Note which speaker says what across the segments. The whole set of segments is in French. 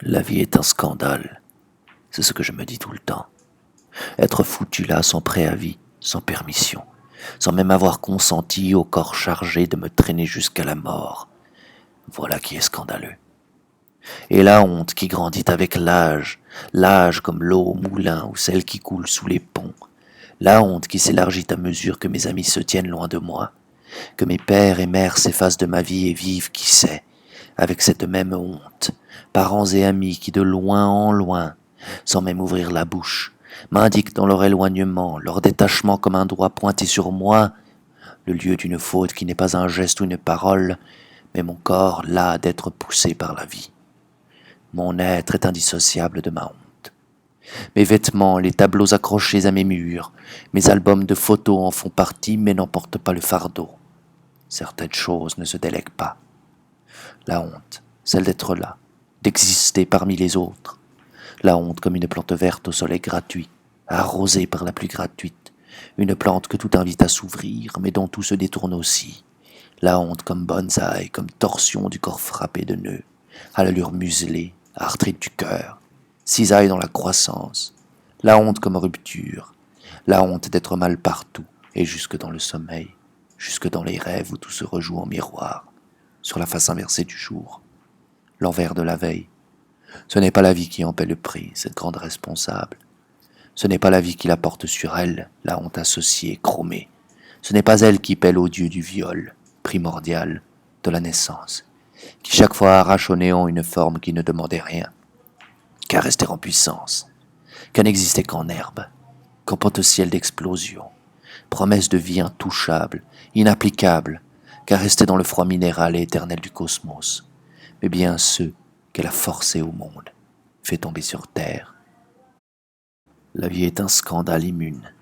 Speaker 1: La vie est un scandale, c'est ce que je me dis tout le temps. Être foutu là sans préavis, sans permission, sans même avoir consenti au corps chargé de me traîner jusqu'à la mort, voilà qui est scandaleux. Et la honte qui grandit avec l'âge comme l'eau au moulin ou celle qui coule sous les ponts, la honte qui s'élargit à mesure que mes amis se tiennent loin de moi, que mes pères et mères s'effacent de ma vie et vivent, qui sait, avec cette même honte, parents et amis qui de loin en loin, sans même ouvrir la bouche, m'indiquent dans leur éloignement, leur détachement comme un doigt pointé sur moi, le lieu d'une faute qui n'est pas un geste ou une parole, mais mon corps las d'être poussé par la vie. Mon être est indissociable de ma honte. Mes vêtements, les tableaux accrochés à mes murs, mes albums de photos en font partie mais n'en portent pas le fardeau. Certaines choses ne se délèguent pas. La honte, celle d'être là, d'exister parmi les autres. La honte comme une plante verte au soleil gratuit, arrosée par la pluie gratuite. Une plante que tout invite à s'ouvrir, mais dont tout se détourne aussi. La honte comme bonsaï, comme torsion du corps frappé de nœuds, à l'allure muselée, arthrite du cœur, cisaille dans la croissance. La honte comme rupture, la honte d'être mal partout, et jusque dans le sommeil, jusque dans les rêves où tout se rejoue en miroir, sur la face inversée du jour, l'envers de la veille. Ce n'est pas la vie qui en paie le prix, cette grande responsable. Ce n'est pas la vie qui la porte sur elle, la honte associée, chromée. Ce n'est pas elle qui paie l'odieux du viol, primordial, de la naissance, qui chaque fois arrache au néant une forme qui ne demandait rien, qu'à rester en puissance, qu'à n'exister qu'en herbe, qu'en potentiel d'explosion, promesse de vie intouchable, inapplicable, qu'à rester dans le froid minéral et éternel du cosmos, mais bien ceux qu'elle a forcés au monde, fait tomber sur terre. La vie est un scandale immune,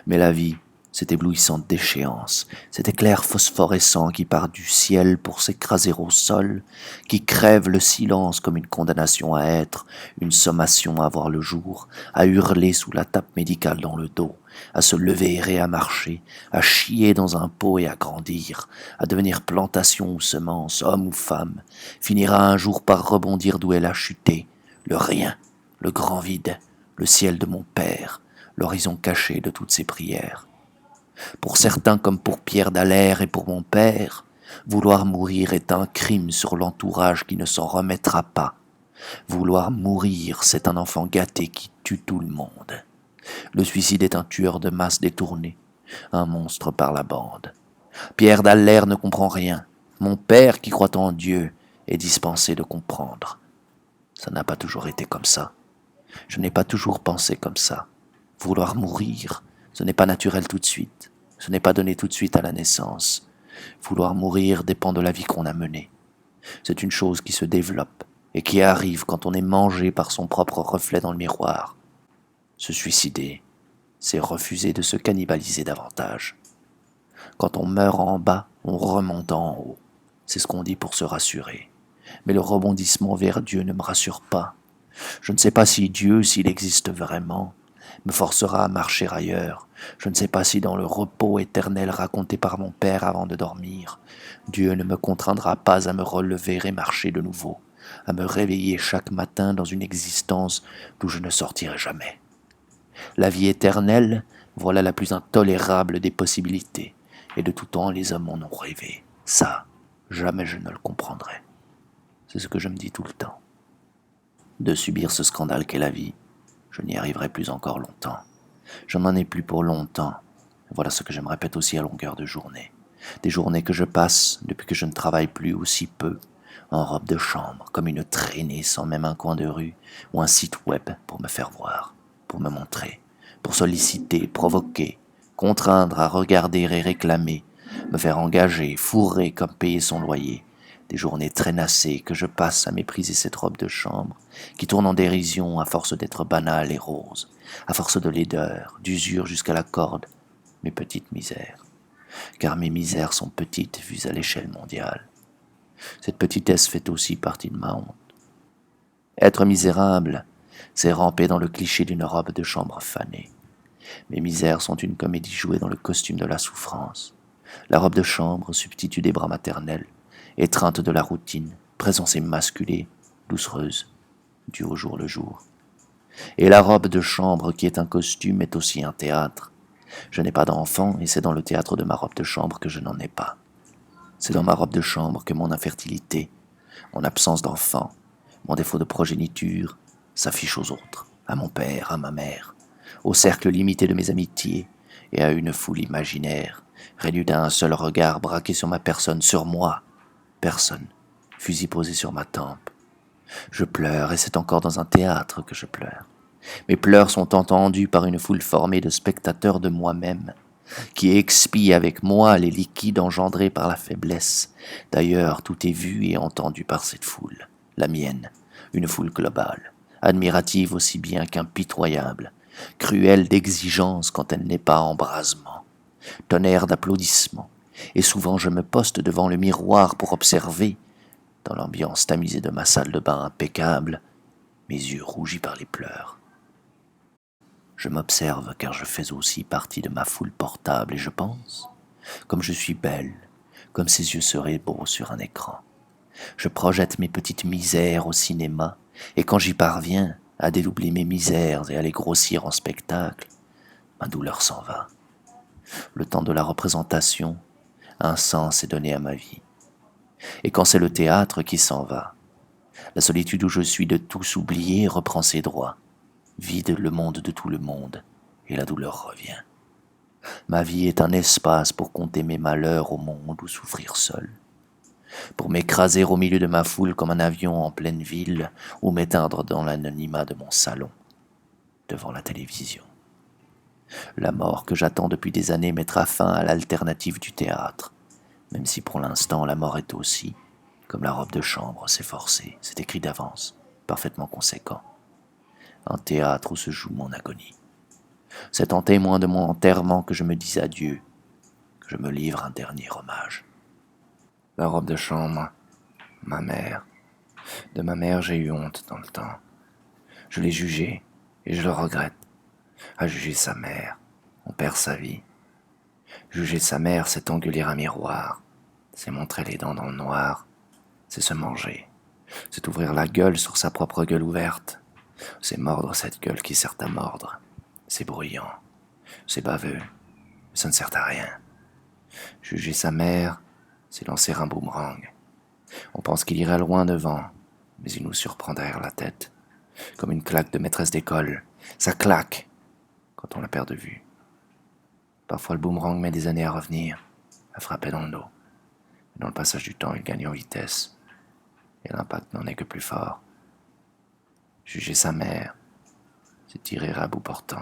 Speaker 1: mais la vie, cette éblouissante déchéance, cet éclair phosphorescent qui part du ciel pour s'écraser au sol, qui crève le silence comme une condamnation à être, une sommation à voir le jour, à hurler sous la tape médicale dans le dos, à se lever et à marcher, à chier dans un pot et à grandir, à devenir plantation ou semence, homme ou femme, finira un jour par rebondir d'où elle a chuté, le rien, le grand vide, le ciel de mon père, l'horizon caché de toutes ses prières. Pour certains comme pour Pierre Dallaire et pour mon père, vouloir mourir est un crime sur l'entourage qui ne s'en remettra pas. Vouloir mourir, c'est un enfant gâté qui tue tout le monde. Le suicide est un tueur de masse détourné, un monstre par la bande. Pierre Dallaire ne comprend rien. Mon père, qui croit en Dieu, est dispensé de comprendre. Ça n'a pas toujours été comme ça. Je n'ai pas toujours pensé comme ça. Vouloir mourir, ce n'est pas naturel tout de suite. Ce n'est pas donné tout de suite à la naissance. Vouloir mourir dépend de la vie qu'on a menée. C'est une chose qui se développe et qui arrive quand on est mangé par son propre reflet dans le miroir. Se suicider, c'est refuser de se cannibaliser davantage. Quand on meurt en bas, on remonte en haut. C'est ce qu'on dit pour se rassurer. Mais le rebondissement vers Dieu ne me rassure pas. Je ne sais pas si Dieu, s'il existe vraiment, me forcera à marcher ailleurs. Je ne sais pas si dans le repos éternel raconté par mon père avant de dormir, Dieu ne me contraindra pas à me relever et marcher de nouveau, à me réveiller chaque matin dans une existence d'où je ne sortirai jamais. La vie éternelle, voilà la plus intolérable des possibilités, et de tout temps les hommes en ont rêvé. Ça, jamais je ne le comprendrai. C'est ce que je me dis tout le temps. De subir ce scandale qu'est la vie, je n'y arriverai plus encore longtemps. Je n'en ai plus pour longtemps. Voilà ce que je me répète aussi à longueur de journée. Des journées que je passe, depuis que je ne travaille plus aussi peu, en robe de chambre, comme une traînée sans même un coin de rue ou un site web pour me faire voir, pour me montrer, pour solliciter, provoquer, contraindre à regarder et réclamer, me faire engager, fourrer comme payer son loyer. Des journées traînassées que je passe à mépriser cette robe de chambre, qui tourne en dérision à force d'être banale et rose, à force de laideur, d'usure jusqu'à la corde, mes petites misères. Car mes misères sont petites vues à l'échelle mondiale. Cette petitesse fait aussi partie de ma honte. Être misérable, c'est ramper dans le cliché d'une robe de chambre fanée. Mes misères sont une comédie jouée dans le costume de la souffrance. La robe de chambre, substitut des bras maternels, étreinte de la routine, présence émasculée, doucereuse. due au jour le jour. Et la robe de chambre qui est un costume est aussi un théâtre. Je n'ai pas d'enfant et c'est dans le théâtre de ma robe de chambre que je n'en ai pas. C'est dans ma robe de chambre que mon infertilité, mon absence d'enfant, mon défaut de progéniture s'affiche aux autres, à mon père, à ma mère, au cercle limité de mes amitiés et à une foule imaginaire, réduite à un seul regard braqué sur ma personne, sur moi. Personne, fusil posé sur ma tempe. Je pleure et c'est encore dans un théâtre que je pleure. Mes pleurs sont entendus par une foule formée de spectateurs de moi-même, qui expie avec moi les liquides engendrés par la faiblesse. D'ailleurs, tout est vu et entendu par cette foule, la mienne, une foule globale, admirative aussi bien qu'impitoyable, cruelle d'exigence quand elle n'est pas embrasement, tonnerre d'applaudissements, et souvent je me poste devant le miroir pour observer, dans l'ambiance tamisée de ma salle de bain impeccable, mes yeux rougis par les pleurs. Je m'observe car je fais aussi partie de ma foule portable et je pense, comme je suis belle, comme ses yeux seraient beaux sur un écran. Je projette mes petites misères au cinéma et quand j'y parviens à dédoubler mes misères et à les grossir en spectacle, ma douleur s'en va. Le temps de la représentation, un sens est donné à ma vie. Et quand c'est le théâtre qui s'en va, la solitude où je suis de tous oubliés reprend ses droits. Vide le monde de tout le monde, et la douleur revient. Ma vie est un espace pour compter mes malheurs au monde ou souffrir seul, pour m'écraser au milieu de ma foule comme un avion en pleine ville, ou m'éteindre dans l'anonymat de mon salon, devant la télévision. La mort que j'attends depuis des années mettra fin à l'alternative du théâtre, même si pour l'instant la mort est aussi, comme la robe de chambre, c'est forcé, c'est écrit d'avance, parfaitement conséquent. Un théâtre où se joue mon agonie. C'est en témoin de mon enterrement que je me dis adieu, que je me livre un dernier hommage. La robe de chambre, ma mère. De ma mère, j'ai eu honte dans le temps. Je l'ai jugée, et je le regrette. À juger sa mère, on perd sa vie. Juger sa mère, c'est engueuler un miroir, c'est montrer les dents dans le noir, c'est se manger, c'est ouvrir la gueule sur sa propre gueule ouverte. C'est mordre cette gueule qui sert à mordre. C'est bruyant, c'est baveux, mais ça ne sert à rien. Juger sa mère, c'est lancer un boomerang. On pense qu'il irait loin devant, mais il nous surprend derrière la tête, comme une claque de maîtresse d'école. Ça claque quand on la perd de vue. Parfois le boomerang met des années à revenir, à frapper dans le dos. Mais dans le passage du temps, il gagne en vitesse, et l'impact n'en est que plus fort. Juger sa mère, c'est tirer à bout portant.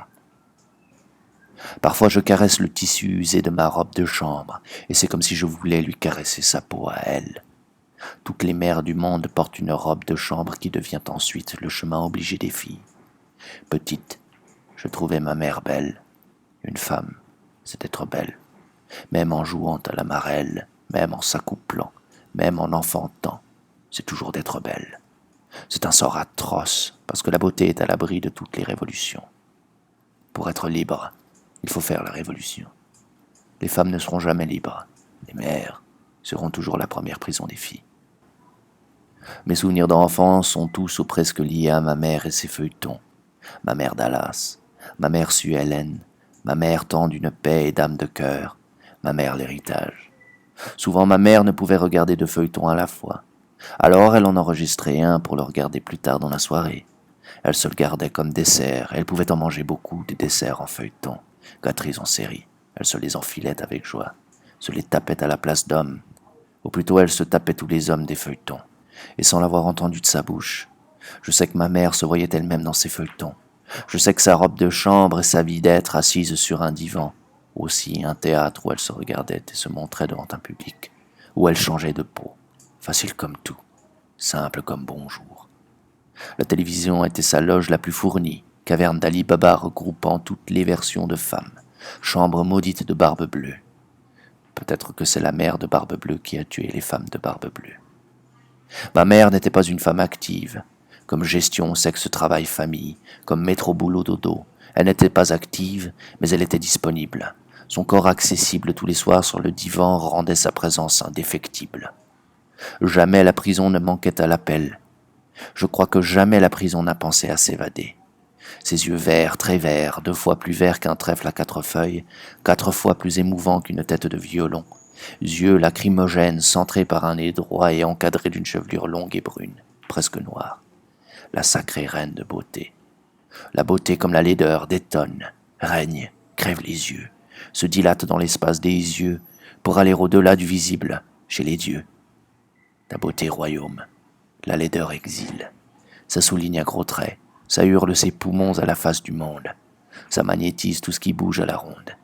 Speaker 1: Parfois je caresse le tissu usé de ma robe de chambre, et c'est comme si je voulais lui caresser sa peau à elle. Toutes les mères du monde portent une robe de chambre qui devient ensuite le chemin obligé des filles. Petite, je trouvais ma mère belle. Une femme, c'est être belle. Même en jouant à la marelle, même en s'accouplant, même en enfantant, c'est toujours d'être belle. C'est un sort atroce, parce que la beauté est à l'abri de toutes les révolutions. Pour être libre, il faut faire la révolution. Les femmes ne seront jamais libres. Les mères seront toujours la première prison des filles. Mes souvenirs d'enfance sont tous ou presque liés à ma mère et ses feuilletons. Ma mère Dallas, ma mère Sue Ellen, ma mère tant d'une paix et d'âme de cœur, ma mère l'héritage. Souvent ma mère ne pouvait regarder deux feuilletons à la fois. Alors elle en enregistrait un pour le regarder plus tard dans la soirée. Elle se le gardait comme dessert, elle pouvait en manger beaucoup, des desserts en feuilleton, gâteries en série. Elle se les enfilait avec joie, se les tapait à la place d'hommes. Ou plutôt elle se tapait tous les hommes des feuilletons, et sans l'avoir entendu de sa bouche. Je sais que ma mère se voyait elle-même dans ses feuilletons. Je sais que sa robe de chambre et sa vie d'être assise sur un divan, aussi un théâtre où elle se regardait et se montrait devant un public, où elle changeait de peau. Facile comme tout, simple comme bonjour. La télévision était sa loge la plus fournie, caverne d'Ali Baba regroupant toutes les versions de femmes, chambre maudite de Barbe Bleue. Peut-être que c'est la mère de Barbe Bleue qui a tué les femmes de Barbe Bleue. Ma mère n'était pas une femme active, comme gestion, sexe, travail, famille, comme métro, boulot, dodo. Elle n'était pas active, mais elle était disponible. Son corps accessible tous les soirs sur le divan rendait sa présence indéfectible. Jamais la prison ne manquait à l'appel. Je crois que jamais la prison n'a pensé à s'évader. Ses yeux verts, très verts, 2 fois plus verts qu'un trèfle à 4 feuilles, 4 fois plus émouvants qu'une tête de violon, yeux lacrymogènes centrés par un nez droit et encadrés d'une chevelure longue et brune, presque noire. La sacrée reine de beauté. La beauté comme la laideur détonne, règne, crève les yeux, se dilate dans l'espace des yeux pour aller au-delà du visible, chez les dieux. La beauté royaume, la laideur exil. Ça souligne à gros traits, ça hurle ses poumons à la face du monde, ça magnétise tout ce qui bouge à la ronde.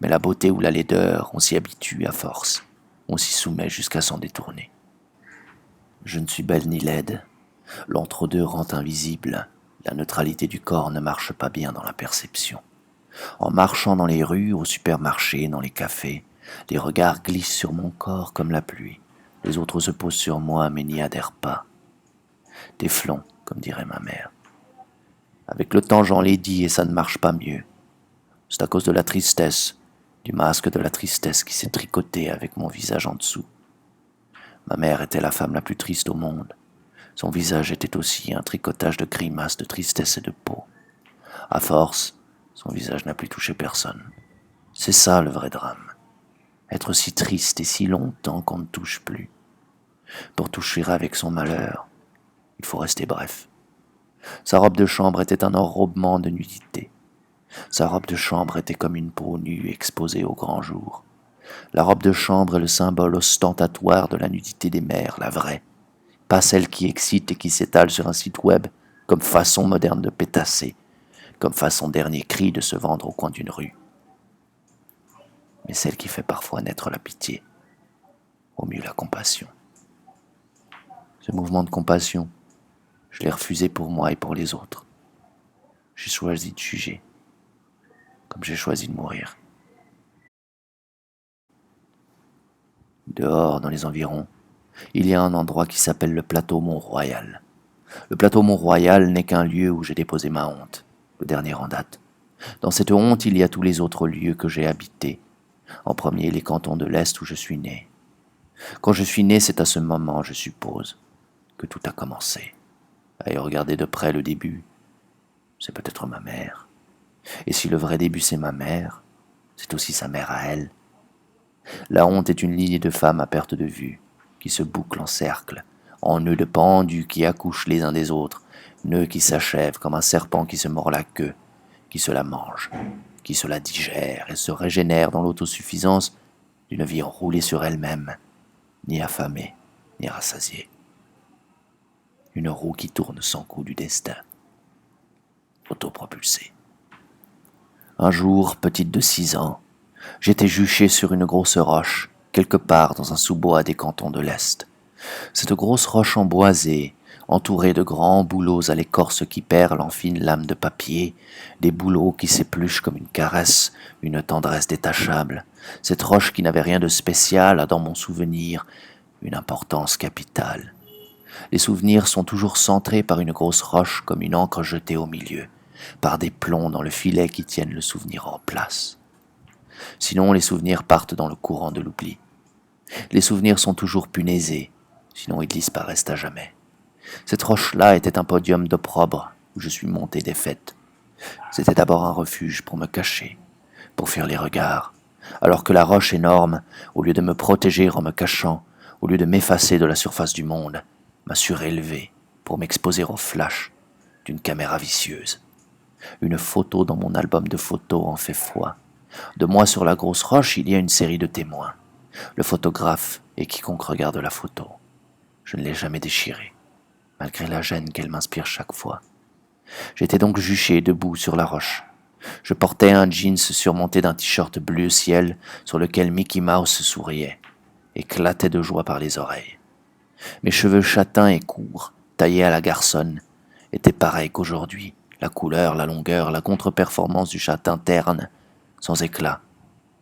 Speaker 1: Mais la beauté ou la laideur, on s'y habitue à force, on s'y soumet jusqu'à s'en détourner. Je ne suis belle ni laide, l'entre-deux rend invisible, la neutralité du corps ne marche pas bien dans la perception. En marchant dans les rues, au supermarché, dans les cafés, les regards glissent sur mon corps comme la pluie, les autres se posent sur moi mais n'y adhèrent pas. Téflon, comme dirait ma mère. Avec le temps j'en l'ai dit et ça ne marche pas mieux. C'est à cause de la tristesse, du masque de la tristesse qui s'est tricoté avec mon visage en dessous. Ma mère était la femme la plus triste au monde. Son visage était aussi un tricotage de grimaces de tristesse et de peau. À force, son visage n'a plus touché personne. C'est ça le vrai drame. Être si triste et si longtemps qu'on ne touche plus. Pour toucher avec son malheur, il faut rester bref. Sa robe de chambre était un enrobement de nudité. Sa robe de chambre était comme une peau nue exposée au grand jour. La robe de chambre est le symbole ostentatoire de la nudité des mères, la vraie. Pas celle qui excite et qui s'étale sur un site web comme façon moderne de pétasser, comme façon dernier cri de se vendre au coin d'une rue. Mais celle qui fait parfois naître la pitié, au mieux la compassion. Ce mouvement de compassion, je l'ai refusé pour moi et pour les autres. J'ai choisi de juger, comme j'ai choisi de mourir. Dehors, dans les environs, il y a un endroit qui s'appelle le plateau Mont-Royal. Le plateau Mont-Royal n'est qu'un lieu où j'ai déposé ma honte, le dernier en date. Dans cette honte, il y a tous les autres lieux que j'ai habités. En premier, les cantons de l'Est où je suis né. Quand je suis né, c'est à ce moment, je suppose, que tout a commencé. À y regarder de près le début, c'est peut-être ma mère. Et si le vrai début c'est ma mère, c'est aussi sa mère à elle. La honte est une lignée de femmes à perte de vue, qui se bouclent en cercle, en nœuds de pendus qui accouchent les uns des autres, nœuds qui s'achèvent comme un serpent qui se mord la queue, qui se la mange, qui se la digère et se régénère dans l'autosuffisance d'une vie enroulée sur elle-même, ni affamée, ni rassasiée. Une roue qui tourne sans coup du destin, autopropulsée. Un jour, petite de 6 ans, j'étais juchée sur une grosse roche, quelque part dans un sous-bois des cantons de l'Est. Cette grosse roche emboisée, entourée de grands bouleaux à l'écorce qui perle en fines lames de papier, des bouleaux qui s'épluchent comme une caresse, une tendresse détachable. Cette roche qui n'avait rien de spécial a dans mon souvenir une importance capitale. Les souvenirs sont toujours centrés par une grosse roche comme une encre jetée au milieu, par des plombs dans le filet qui tiennent le souvenir en place. Sinon, les souvenirs partent dans le courant de l'oubli. Les souvenirs sont toujours punaisés, sinon ils disparaissent à jamais. Cette roche-là était un podium d'opprobre où je suis monté défaite. C'était d'abord un refuge pour me cacher, pour fuir les regards, alors que la roche énorme, au lieu de me protéger en me cachant, au lieu de m'effacer de la surface du monde, m'a surélevé pour m'exposer au flash d'une caméra vicieuse. Une photo dans mon album de photos en fait foi. De moi sur la grosse roche, il y a une série de témoins. Le photographe et quiconque regarde la photo. Je ne l'ai jamais déchirée, malgré la gêne qu'elle m'inspire chaque fois. J'étais donc juché debout sur la roche. Je portais un jeans surmonté d'un t-shirt bleu ciel sur lequel Mickey Mouse souriait, éclatait de joie par les oreilles. Mes cheveux châtains et courts, taillés à la garçonne, étaient pareils qu'aujourd'hui. La couleur, la longueur, la contre-performance du châtain terne, sans éclat,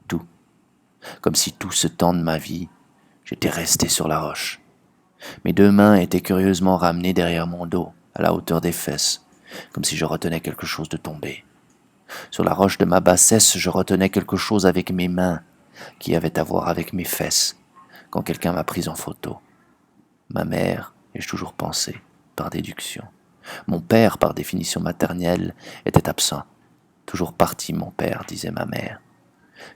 Speaker 1: tout. Comme si tout ce temps de ma vie, j'étais resté sur la roche. Mes 2 mains étaient curieusement ramenées derrière mon dos, à la hauteur des fesses, comme si je retenais quelque chose de tombé. Sur la roche de ma bassesse, je retenais quelque chose avec mes mains, qui avait à voir avec mes fesses, quand quelqu'un m'a prise en photo. Ma mère, ai-je toujours pensé, par déduction. Mon père, par définition maternelle, était absent. Toujours parti, mon père, disait ma mère.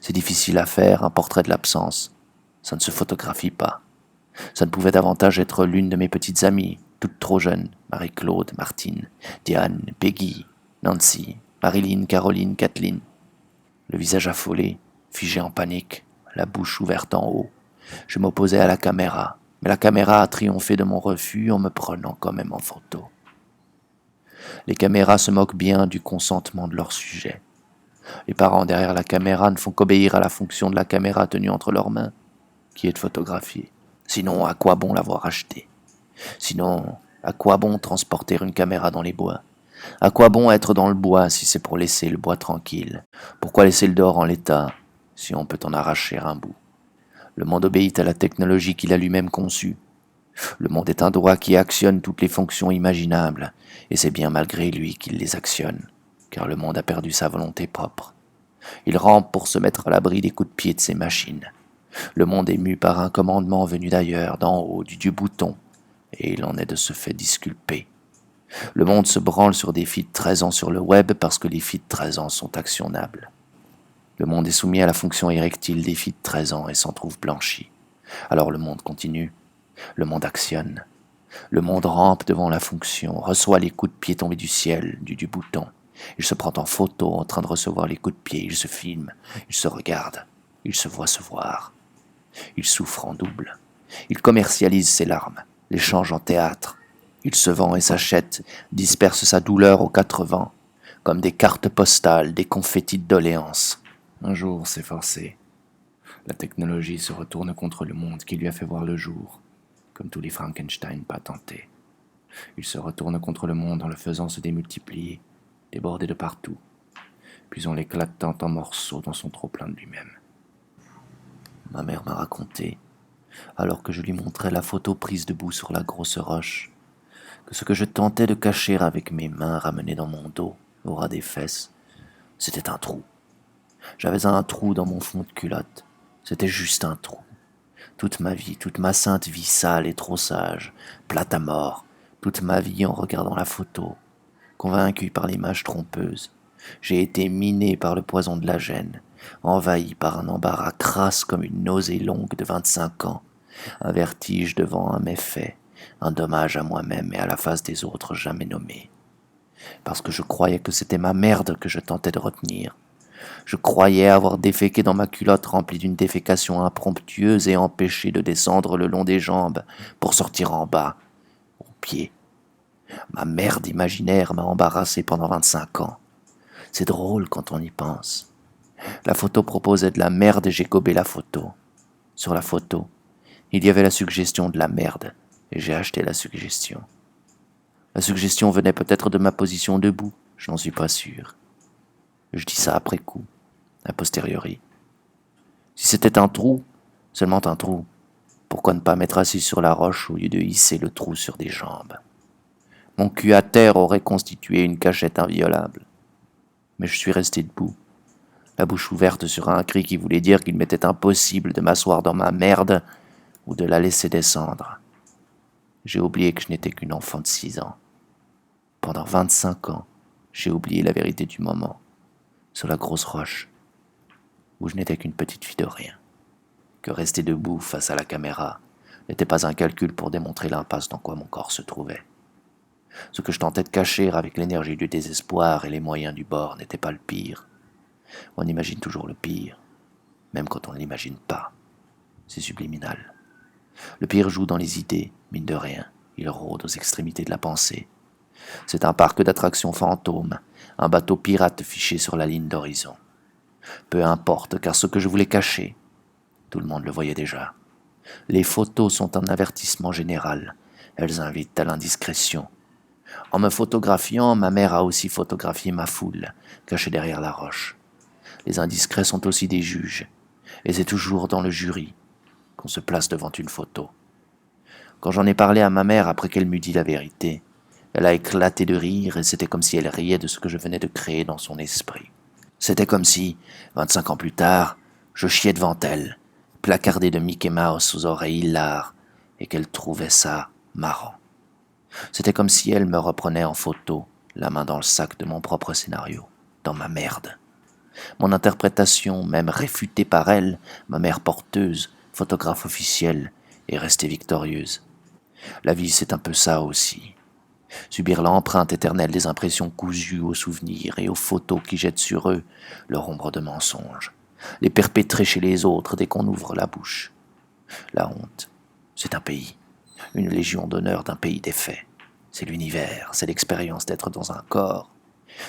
Speaker 1: C'est difficile à faire, un portrait de l'absence. Ça ne se photographie pas. Ça ne pouvait davantage être l'une de mes petites amies, toutes trop jeunes, Marie-Claude, Martine, Diane, Peggy, Nancy, Marilyn, Caroline, Kathleen. Le visage affolé, figé en panique, la bouche ouverte en haut. Je m'opposais à la caméra, mais la caméra a triomphé de mon refus en me prenant quand même en photo. Les caméras se moquent bien du consentement de leur sujet. Les parents derrière la caméra ne font qu'obéir à la fonction de la caméra tenue entre leurs mains, qui est de photographier. Sinon, à quoi bon l'avoir achetée? Sinon, à quoi bon transporter une caméra dans les bois? À quoi bon être dans le bois si c'est pour laisser le bois tranquille? Pourquoi laisser le dehors en l'état si on peut en arracher un bout? Le monde obéit à la technologie qu'il a lui-même conçue. Le monde est un droit qui actionne toutes les fonctions imaginables, et c'est bien malgré lui qu'il les actionne, car le monde a perdu sa volonté propre. Il rampe pour se mettre à l'abri des coups de pied de ses machines. Le monde est mu par un commandement venu d'ailleurs, d'en haut, du bouton, et il en est de ce fait disculpé. Le monde se branle sur des filles de 13 ans sur le web parce que les filles de 13 ans sont actionnables. Le monde est soumis à la fonction érectile des filles de 13 ans et s'en trouve blanchi. Alors le monde continue, le monde actionne. Le monde rampe devant la fonction, reçoit les coups de pied tombés du ciel, du bouton. Il se prend en photo en train de recevoir les coups de pied, il se filme, il se regarde, il se voit se voir. Il souffre en double. Il commercialise ses larmes, les change en théâtre. Il se vend et s'achète, disperse sa douleur aux 4 vents, comme des cartes postales, des confettis de doléances. Un jour, c'est forcé. La technologie se retourne contre le monde qui lui a fait voir le jour, comme tous les Frankenstein patentés. Il se retourne contre le monde en le faisant se démultiplier, déborder de partout, puis on l'éclatant en morceaux dans son trop-plein de lui-même. Ma mère m'a raconté, alors que je lui montrais la photo prise debout sur la grosse roche, que ce que je tentais de cacher avec mes mains ramenées dans mon dos, au ras des fesses, c'était un trou. J'avais un trou dans mon fond de culotte. C'était juste un trou. Toute ma vie, toute ma sainte vie sale et trop sage, plate à mort, toute ma vie en regardant la photo, convaincu par l'image trompeuse, j'ai été miné par le poison de la gêne, envahi par un embarras crasse comme une nausée longue de 25 ans, un vertige devant un méfait, un dommage à moi-même et à la face des autres jamais nommés. Parce que je croyais que c'était ma merde que je tentais de retenir. Je croyais avoir déféqué dans ma culotte remplie d'une défécation impromptueuse et empêché de descendre le long des jambes pour sortir en bas, aux pieds. Ma merde imaginaire m'a embarrassé pendant 25 ans. C'est drôle quand on y pense. La photo proposait de la merde et j'ai gobé la photo. Sur la photo, il y avait la suggestion de la merde et j'ai acheté la suggestion. La suggestion venait peut-être de ma position debout, je n'en suis pas sûr. Je dis ça après coup, a posteriori. Si c'était un trou, seulement un trou, pourquoi ne pas m'être assis sur la roche au lieu de hisser le trou sur des jambes? Mon cul à terre aurait constitué une cachette inviolable. Mais je suis resté debout, la bouche ouverte sur un cri qui voulait dire qu'il m'était impossible de m'asseoir dans ma merde ou de la laisser descendre. J'ai oublié que je n'étais qu'une enfant de 6 ans. Pendant 25 ans, j'ai oublié la vérité du moment, sur la grosse roche, où je n'étais qu'une petite fille de rien. Que rester debout face à la caméra n'était pas un calcul pour démontrer l'impasse dans quoi mon corps se trouvait. Ce que je tentais de cacher avec l'énergie du désespoir et les moyens du bord n'était pas le pire. On imagine toujours le pire, même quand on ne l'imagine pas. C'est subliminal. Le pire joue dans les idées, mine de rien. Il rôde aux extrémités de la pensée. C'est un parc d'attractions fantômes, un bateau pirate fiché sur la ligne d'horizon. Peu importe, car ce que je voulais cacher, tout le monde le voyait déjà. Les photos sont un avertissement général. Elles invitent à l'indiscrétion. En me photographiant, ma mère a aussi photographié ma foule, cachée derrière la roche. Les indiscrets sont aussi des juges, et c'est toujours dans le jury qu'on se place devant une photo. Quand j'en ai parlé à ma mère après qu'elle m'eut dit la vérité, elle a éclaté de rire et c'était comme si elle riait de ce que je venais de créer dans son esprit. C'était comme si, 25 ans plus tard, je chiais devant elle, placardé de Mickey Mouse aux oreilles hilares, et qu'elle trouvait ça marrant. C'était comme si elle me reprenait en photo, la main dans le sac de mon propre scénario, dans ma merde. Mon interprétation, même réfutée par elle, ma mère porteuse, photographe officielle, est restée victorieuse. La vie, c'est un peu ça aussi. Subir l'empreinte éternelle des impressions cousues aux souvenirs et aux photos qui jettent sur eux leur ombre de mensonge. Les perpétrer chez les autres dès qu'on ouvre la bouche. La honte, c'est un pays, une légion d'honneur d'un pays défait. C'est l'univers, c'est l'expérience d'être dans un corps.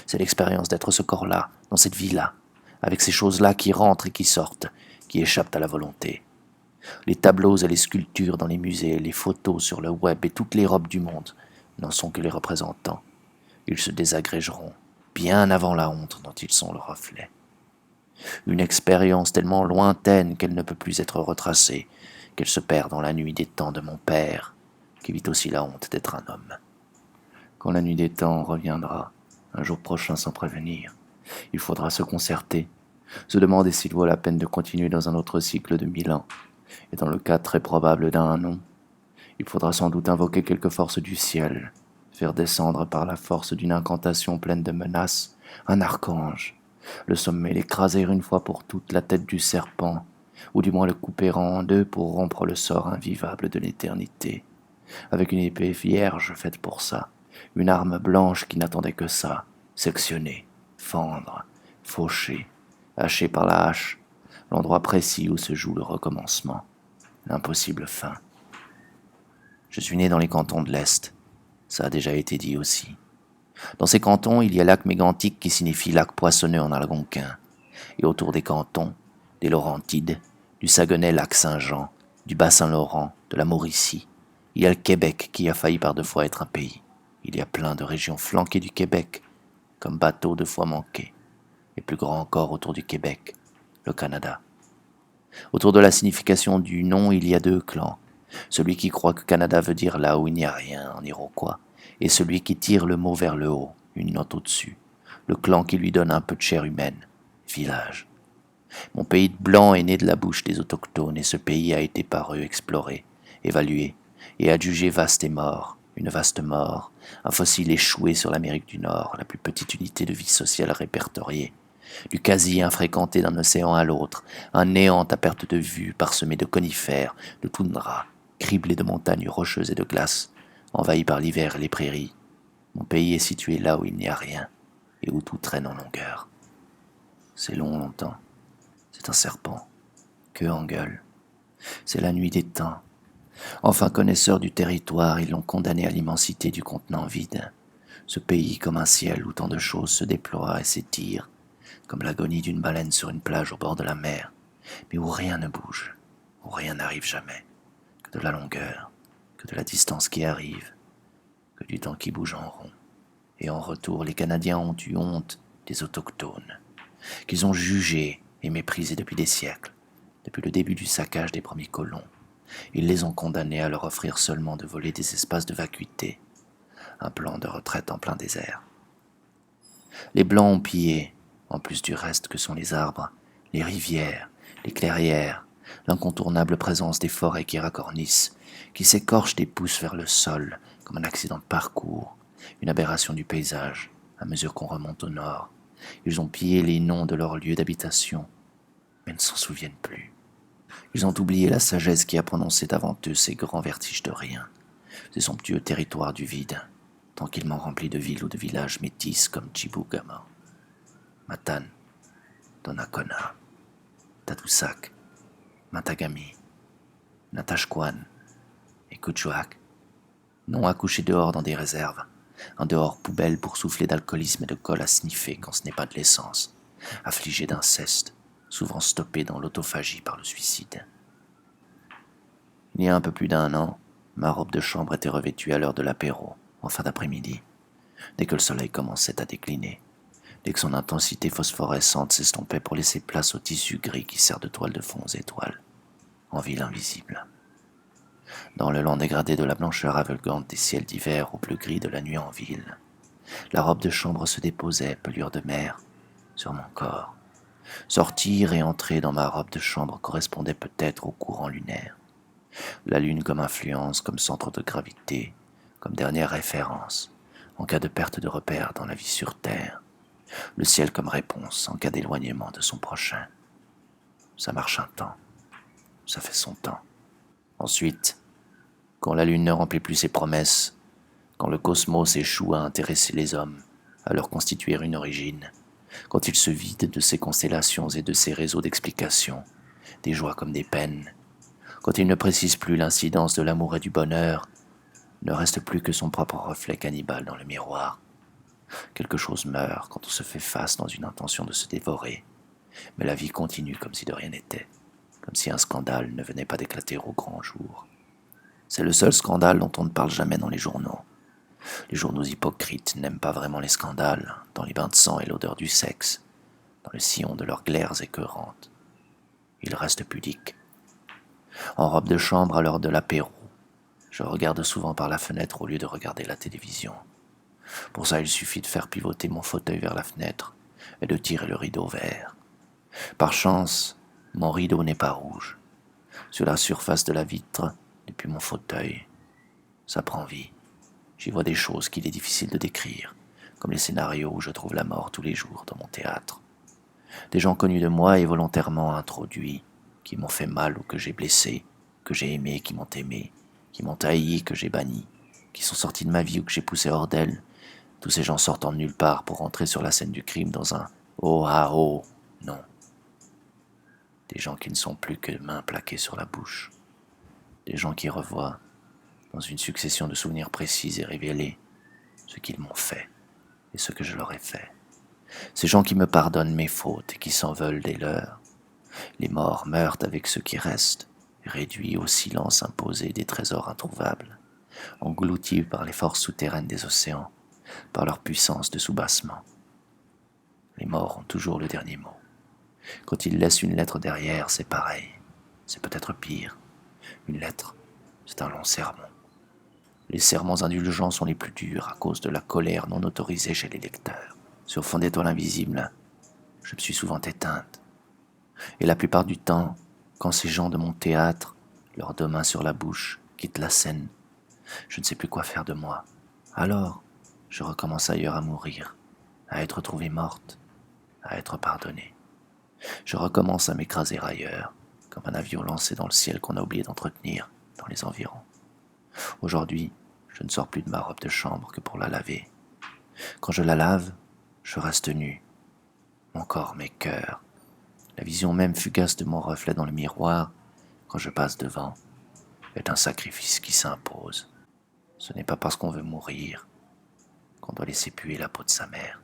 Speaker 1: C'est l'expérience d'être ce corps-là, dans cette vie-là, avec ces choses-là qui rentrent et qui sortent, qui échappent à la volonté. Les tableaux et les sculptures dans les musées, les photos sur le web et toutes les robes du monde n'en sont que les représentants. Ils se désagrégeront bien avant la honte dont ils sont le reflet. Une expérience tellement lointaine qu'elle ne peut plus être retracée, qu'elle se perd dans la nuit des temps de mon père, qui vit aussi la honte d'être un homme. Quand la nuit des temps reviendra, un jour prochain sans prévenir, il faudra se concerter, se demander s'il vaut la peine de continuer dans un autre cycle de 1000 ans, et dans le cas très probable d'un non, il faudra sans doute invoquer quelque force du ciel, faire descendre par la force d'une incantation pleine de menaces un archange, le sommet l'écraser une fois pour toutes la tête du serpent, ou du moins le couper en deux pour rompre le sort invivable de l'éternité, avec une épée vierge faite pour ça, une arme blanche qui n'attendait que ça, sectionner, fendre, faucher, hacher par la hache, l'endroit précis où se joue le recommencement, l'impossible fin. Je suis né dans les cantons de l'Est, ça a déjà été dit aussi. Dans ces cantons, il y a lac mégantic qui signifie lac poissonneux en algonquin, et autour des cantons, des Laurentides, du Saguenay lac Saint-Jean, du Bas-Saint-Laurent, de la Mauricie, il y a le Québec qui a failli par 2 fois être un pays. Il y a plein de régions flanquées du Québec, comme bateaux 2 fois manqués, et plus grand encore autour du Québec, le Canada. Autour de la signification du nom, il y a 2 clans, celui qui croit que Canada veut dire là où il n'y a rien en iroquois, et celui qui tire le mot vers le haut, une note au-dessus, le clan qui lui donne un peu de chair humaine, village. Mon pays de blanc est né de la bouche des autochtones, et ce pays a été par eux exploré, évalué, et adjugé vaste et mort, une vaste mort, un fossile échoué sur l'Amérique du Nord, la plus petite unité de vie sociale répertoriée, du quasi infréquenté d'un océan à l'autre, un néant à perte de vue, parsemé de conifères, de toundras, criblé de montagnes rocheuses et de glaces, envahi par l'hiver et les prairies. Mon pays est situé là où il n'y a rien, et où tout traîne en longueur. C'est long longtemps. C'est un serpent, queue en gueule. C'est la nuit des temps. Enfin connaisseurs du territoire, ils l'ont condamné à l'immensité du contenant vide. Ce pays comme un ciel où tant de choses se déploient et s'étirent, comme l'agonie d'une baleine sur une plage au bord de la mer, mais où rien ne bouge, où rien n'arrive jamais, que de la longueur, que de la distance qui arrive, que du temps qui bouge en rond. Et en retour, les Canadiens ont eu honte des autochtones, qu'ils ont jugés et méprisés depuis des siècles, depuis le début du saccage des premiers colons. Ils les ont condamnés à leur offrir seulement de voler des espaces de vacuité, un plan de retraite en plein désert. Les Blancs ont pillé, en plus du reste que sont les arbres, les rivières, les clairières, l'incontournable présence des forêts qui racornissent, qui s'écorchent des pousses vers le sol, comme un accident de parcours, une aberration du paysage, à mesure qu'on remonte au nord. Ils ont pillé les noms de leurs lieux d'habitation, mais ne s'en souviennent plus. Ils ont oublié la sagesse qui a prononcé avant eux ces grands vertiges de rien, ces somptueux territoires du vide, tranquillement remplis de villes ou de villages métis comme Chibougamau, Matane, Donnacona, Tadoussac, Matagami, Natashquan et Kuujjuaq, non accouchés dehors dans des réserves, un dehors poubelle pour souffler d'alcoolisme et de colle à sniffer quand ce n'est pas de l'essence, affligés d'inceste, souvent stoppés dans l'autophagie par le suicide. Il y a un peu plus d'1 an, ma robe de chambre était revêtue à l'heure de l'apéro, en fin d'après-midi, dès que le soleil commençait à décliner, dès que son intensité phosphorescente s'estompait pour laisser place au tissu gris qui sert de toile de fond aux étoiles, en ville invisible. Dans le lent dégradé de la blancheur aveuglante des ciels d'hiver au bleu gris de la nuit en ville, la robe de chambre se déposait, pelure de mer, sur mon corps. Sortir et entrer dans ma robe de chambre correspondait peut-être au courant lunaire. La lune comme influence, comme centre de gravité, comme dernière référence en cas de perte de repère dans la vie sur Terre, le ciel comme réponse en cas d'éloignement de son prochain. Ça marche un temps, ça fait son temps. Ensuite, quand la Lune ne remplit plus ses promesses, quand le cosmos échoue à intéresser les hommes, à leur constituer une origine, quand il se vide de ses constellations et de ses réseaux d'explications, des joies comme des peines, quand il ne précise plus l'incidence de l'amour et du bonheur, ne reste plus que son propre reflet cannibale dans le miroir. Quelque chose meurt quand on se fait face dans une intention de se dévorer, mais la vie continue comme si de rien n'était, comme si un scandale ne venait pas d'éclater au grand jour. C'est le seul scandale dont on ne parle jamais dans les journaux. Les journaux hypocrites n'aiment pas vraiment les scandales, dans les bains de sang et l'odeur du sexe, dans le sillon de leurs glaires écœurantes. Ils restent pudiques. En robe de chambre à l'heure de l'apéro, je regarde souvent par la fenêtre au lieu de regarder la télévision. Pour ça, il suffit de faire pivoter mon fauteuil vers la fenêtre et de tirer le rideau vert. Par chance, mon rideau n'est pas rouge. Sur la surface de la vitre, depuis mon fauteuil, ça prend vie. J'y vois des choses qu'il est difficile de décrire, comme les scénarios où je trouve la mort tous les jours dans mon théâtre. Des gens connus de moi et volontairement introduits, qui m'ont fait mal ou que j'ai blessé, que j'ai aimé, qui m'ont aimé, qui m'ont haï, que j'ai banni, qui sont sortis de ma vie ou que j'ai poussé hors d'elle. Tous ces gens sortent de nulle part pour entrer sur la scène du crime dans un « oh ah oh ». Non. Des gens qui ne sont plus que mains plaquées sur la bouche. Des gens qui revoient, dans une succession de souvenirs précis et révélés, ce qu'ils m'ont fait et ce que je leur ai fait. Ces gens qui me pardonnent mes fautes et qui s'en veulent des leurs. Les morts meurent avec ceux qui restent, réduits au silence imposé des trésors introuvables, engloutis par les forces souterraines des océans, par leur puissance de soubassement. Les morts ont toujours le dernier mot. Quand ils laissent une lettre derrière, c'est pareil. C'est peut-être pire. Une lettre, c'est un long sermon. Les sermons indulgents sont les plus durs à cause de la colère non autorisée chez les lecteurs. Sur fond d'étoiles invisibles, je me suis souvent éteinte. Et la plupart du temps, quand ces gens de mon théâtre, leurs deux mains sur la bouche, quittent la scène, je ne sais plus quoi faire de moi. Alors, je recommence ailleurs à mourir, à être trouvée morte, à être pardonnée. Je recommence à m'écraser ailleurs, comme un avion lancé dans le ciel qu'on a oublié d'entretenir dans les environs. Aujourd'hui, je ne sors plus de ma robe de chambre que pour la laver. Quand je la lave, je reste nu. Mon corps m'écœure. La vision même fugace de mon reflet dans le miroir, quand je passe devant, est un sacrifice qui s'impose. Ce n'est pas parce qu'on veut mourir qu'on doit laisser puer la peau de sa mère.